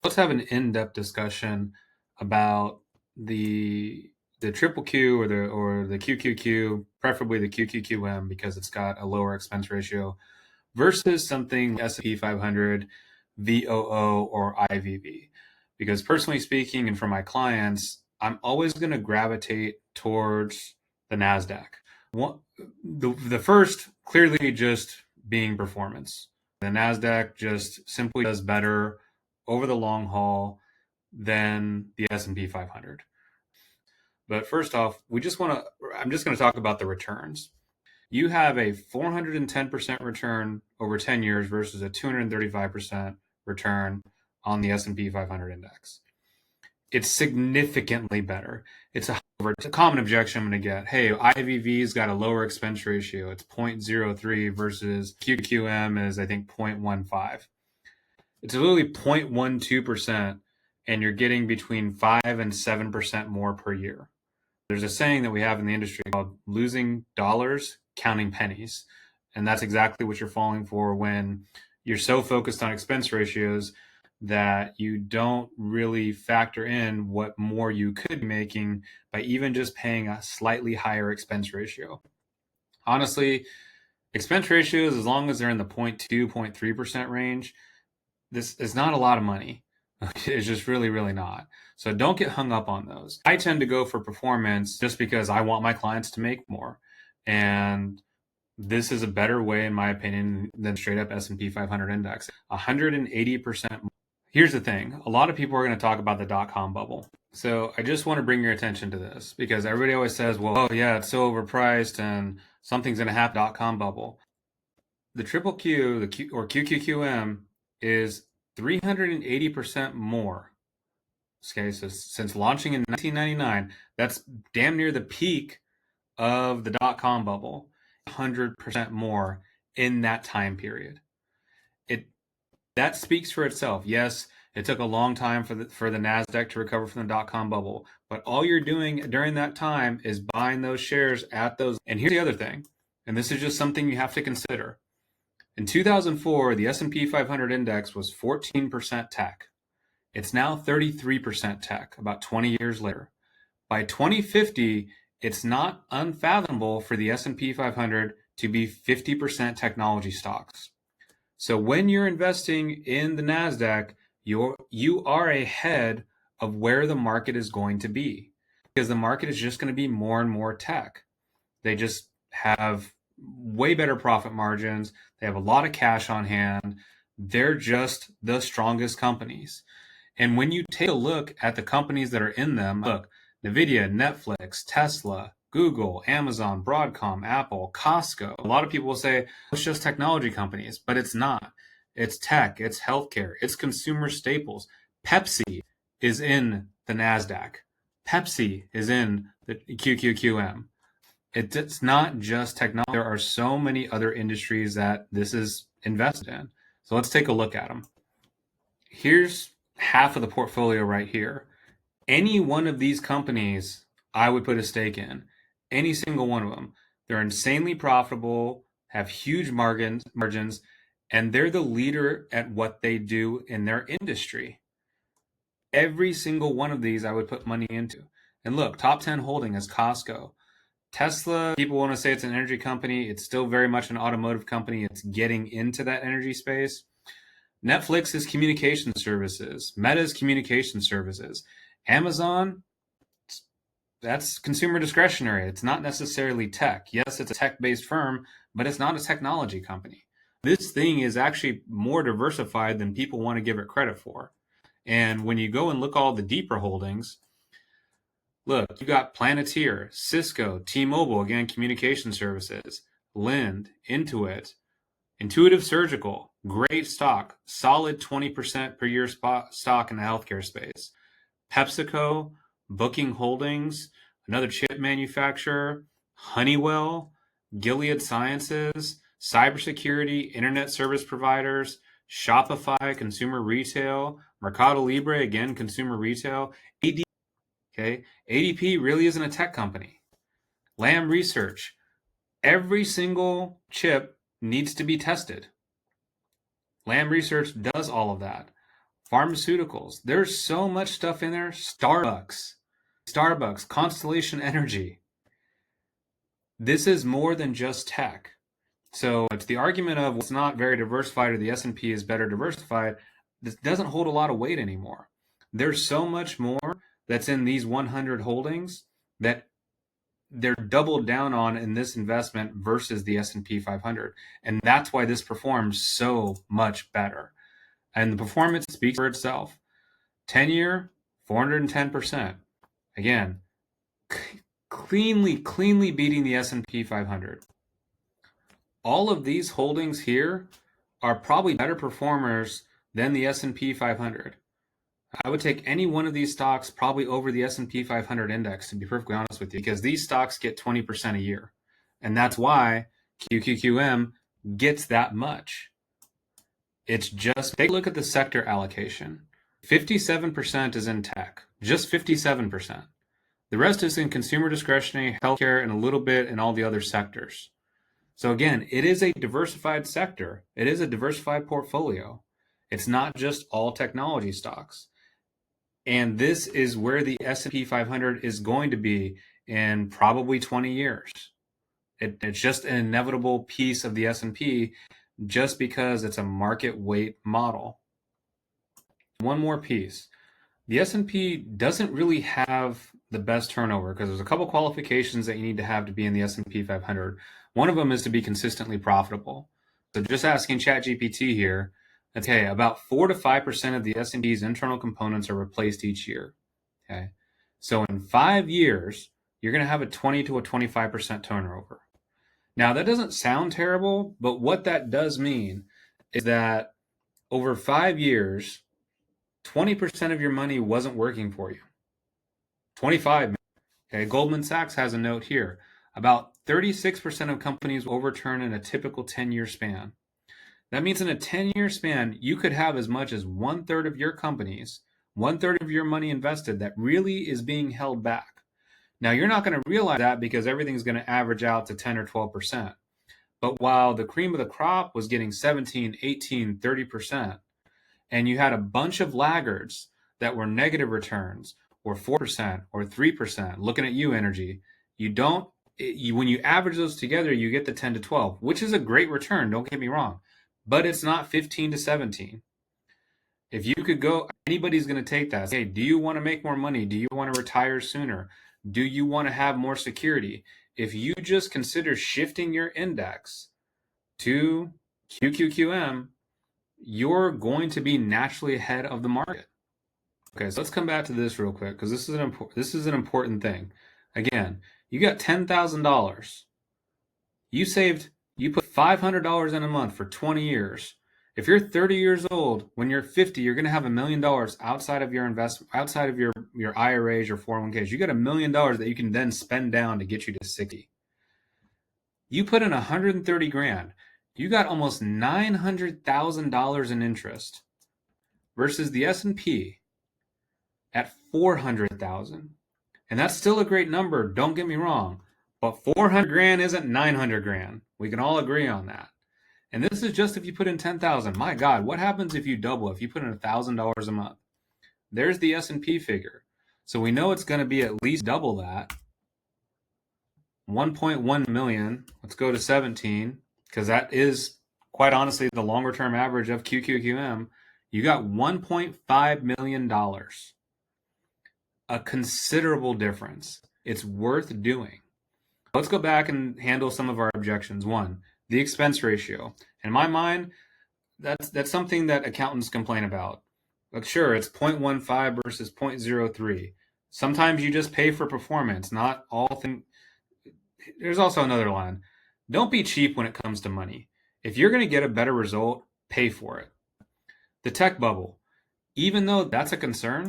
Let's have an in-depth discussion about the triple Q or the QQQ, preferably the QQQM because it's got a lower expense ratio, versus something like S&P 500, VOO, or IVV. Because personally speaking, and for my clients, I'm always going to gravitate towards the NASDAQ. The first clearly just being performance. The NASDAQ just simply does better over the long haul than the S&P 500. But first off, I'm just going to talk about the returns. You have a 410% return over 10 years versus a 235% return on the S&P 500 index. It's significantly better. It's a common objection I'm going to get. Hey, IVV's got a lower expense ratio. It's 0.03 versus QQM is, I think, 0.15. It's literally 0.12%, and you're getting between 5 and 7% more per year. There's a saying that we have in the industry called losing dollars, counting pennies. And that's exactly what you're falling for when you're so focused on expense ratios that you don't really factor in what more you could be making by even just paying a slightly higher expense ratio. Honestly, expense ratios, as long as they're in the 0.2, 0.3% range, this is not a lot of money. It's just really, really not. So don't get hung up on those. I tend to go for performance just because I want my clients to make more. And this is a better way, in my opinion, than straight up S&P 500 index. 180%. Here's the thing. A lot of people are going to talk about the dot-com bubble. So I just want to bring your attention to this because everybody always says, well, oh yeah, it's so overpriced and something's going to happen, dot-com bubble. The triple Q, or QQQM, is 380% more. Okay, so since launching in 1999, that's damn near the peak of the dot-com bubble. 100% more in that time period. That speaks for itself. Yes, it took a long time for the NASDAQ to recover from the dot-com bubble, but all you're doing during that time is buying those shares at those. And here's the other thing, and this is just something you have to consider. In 2004, the S&P 500 index was 14% tech. It's now 33% tech, about 20 years later. By 2050, it's not unfathomable for the S&P 500 to be 50% technology stocks. So when you're investing in the NASDAQ, you are ahead of where the market is going to be because the market is just going to be more and more tech. They just have way better profit margins. They have a lot of cash on hand. They're just the strongest companies. And when you take a look at the companies that are in them, look, NVIDIA, Netflix, Tesla, Google, Amazon, Broadcom, Apple, Costco. A lot of people will say it's just technology companies, but it's not. It's tech, it's healthcare, it's consumer staples. Pepsi is in the NASDAQ. Pepsi is in the QQQM. It's not just technology. There are so many other industries that this is invested in. So let's take a look at them. Here's half of the portfolio right here. Any one of these companies, I would put a stake in. Any single one of them. They're insanely profitable, have huge margins, and they're the leader at what they do in their industry. Every single one of these I would put money into. And look, top 10 holding is Costco. Tesla, people want to say it's an energy company. It's still very much an automotive company. It's getting into that energy space. Netflix is communication services. Meta is communication services. Amazon, that's consumer discretionary. It's not necessarily tech. Yes, it's a tech-based firm, but it's not a technology company. This thing is actually more diversified than people want to give it credit for. And when you go and look all the deeper holdings, look, you got Planeteer, Cisco, T-Mobile, again, communication services, Lind, Intuit, Intuitive Surgical, great stock, solid 20% per year stock in the healthcare space. PepsiCo, Booking Holdings, another chip manufacturer, Honeywell, Gilead Sciences, cybersecurity, internet service providers, Shopify, consumer retail, Mercado Libre, again, consumer retail, ADP, okay? ADP really isn't a tech company. Lam Research, every single chip needs to be tested. Lam Research does all of that. pharmaceuticals. There's so much stuff in there. Starbucks, Constellation Energy. This is more than just tech. So it's the argument of it's not very diversified or the S&P is better diversified. This doesn't hold a lot of weight anymore. There's so much more that's in these 100 holdings that they're doubled down on in this investment versus the S&P 500. And that's why this performs so much better. And the performance speaks for itself. 10-year, 410%. Again, cleanly beating the S&P 500. All of these holdings here are probably better performers than the S&P 500. I would take any one of these stocks probably over the S&P 500 index, to be perfectly honest with you, because these stocks get 20% a year. And that's why QQQM gets that much. It's just, take a look at the sector allocation. 57% is in tech, just 57%. The rest is in consumer discretionary, healthcare, and a little bit in all the other sectors. So again, it is a diversified sector. It is a diversified portfolio. It's not just all technology stocks. And this is where the S&P 500 is going to be in probably 20 years. It's just an inevitable piece of the S&P just because it's a market weight model. One more piece. The S&P doesn't really have the best turnover because there's a couple qualifications that you need to have to be in the S&P 500. One of them is to be consistently profitable. So just asking ChatGPT here, okay, about 4 to 5% of the S&P's internal components are replaced each year. Okay, so in 5 years, you're going to have a 20 to a 25% turnover. Now, that doesn't sound terrible, but what that does mean is that over 5 years, 20% of your money wasn't working for you. 25. Okay, Goldman Sachs has a note here. About 36% of companies will overturn in a typical 10-year span. That means in a 10-year span, you could have as much as 1/3 of your companies, 1/3 of your money invested that really is being held back. Now, you're not going to realize that because everything's going to average out to 10 or 12%. But while the cream of the crop was getting 17, 18, 30%, and you had a bunch of laggards that were negative returns or 4% or 3%, looking at you, energy, when you average those together, you get the 10 to 12, which is a great return, don't get me wrong, but it's not 15 to 17. If you could go, anybody's going to take that. Hey, do you want to make more money? Do you want to retire sooner? Do you want to have more security? If you just consider shifting your index to QQQM, you're going to be naturally ahead of the market. Okay, so let's come back to this real quick because this is an important thing. Again, you got $10,000. You put $500 in a month for 20 years. If you're 30 years old, when you're 50, you're going to have $1 million outside of your investment, outside of your IRAs or 401ks. You got $1 million that you can then spend down to get you to 60. You put in 130 grand. You got almost $900,000 in interest versus the S&P at 400,000. And that's still a great number, don't get me wrong, but 400 grand isn't 900 grand. We can all agree on that. And this is just if you put in 10,000. My God, what happens if you double, if you put in $1,000 a month? There's the S&P figure. So we know it's going to be at least double that. 1.1 million. Let's go to 17 because that is quite honestly the longer term average of QQQM. You got $1.5 million. A considerable difference. It's worth doing. Let's go back and handle some of our objections. One, the expense ratio. In my mind, that's something that accountants complain about. Like, sure, it's 0.15 versus 0.03. Sometimes you just pay for performance, not all things. There's also another line. Don't be cheap when it comes to money. If you're going to get a better result, pay for it. The tech bubble. Even though that's a concern,